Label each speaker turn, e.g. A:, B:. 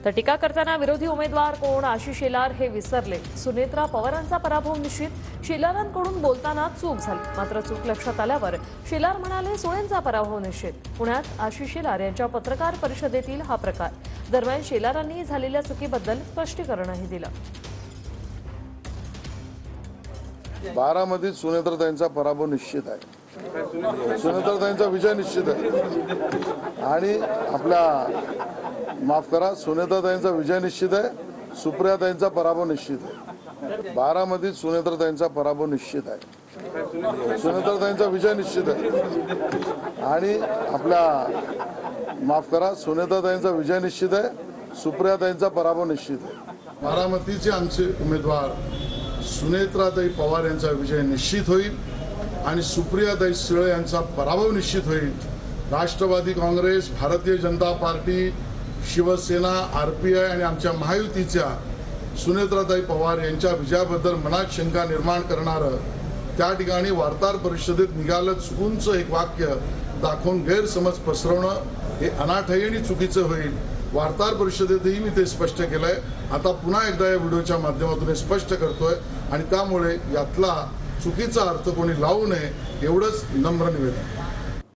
A: तर टीका करताना विरोधी उमेदवार कोण आशिष शेलार हे विसरले। सुनेत्रा पवारांचा पराभव निश्चित। शेलारांकडून बोलताना चूक झाली, मात्र चूक लक्षात आल्यावर शेलार म्हणाले सुळेंचा पराभव निश्चित। पुण्यात आशिष शेलार यांच्या पत्रकार परिषदेतील हा प्रकार। दरम्यान शेलारांनी झालेल्या चुकीबद्दल स्पष्टीकरणही दिलं।
B: बारामतीत सुनेत्राताईंचा पराभव निश्चित आहे, सुनेत्राताईंचा विजय निश्चित आहे। आणि आपल्या माफ करा, सुनेत्राताईंचा विजय निश्चित आहे, सुप्रियाताईंचा पराभव निश्चित आहे। बारामतीत सुनेत्राताईंचा पराभव निश्चित आहे, सुनेत्राताईंचा विजय निश्चित आहे। आणि आपल्या माफ करा, सुनेत्राताईंचा विजय निश्चित आहे, सुप्रियाताईंचा पराभव निश्चित आहे। बारामतीचे आमचे उमेदवार सुनेत्राताई पवार यांचा विजय निश्चित होईल आणि सुप्रियाताई सुळे यांचा पराभव निश्चित होईल। राष्ट्रवादी काँग्रेस, भारतीय जनता पार्टी, शिवसेना, आरपीआय आणि आमच्या महायुतीच्या सुनेत्राताई पवार यांच्या विजयाबद्दल मनात शंका निर्माण करणारं त्या ठिकाणी वार्ताहर परिषदेत निघालं चुकूनचं एक वाक्य दाखवून गैरसमज पसरवणं हे अनाठायी आणि चुकीचं होईल। वार्ताहर परिषदेतही मी ते स्पष्ट केलंय, आता पुन्हा एकदा या व्हिडिओच्या माध्यमातून स्पष्ट करतोय आणि त्यामुळे यातला चुकीचा अर्थ कोणी लावू नये एवढंच नम्र निवेदन।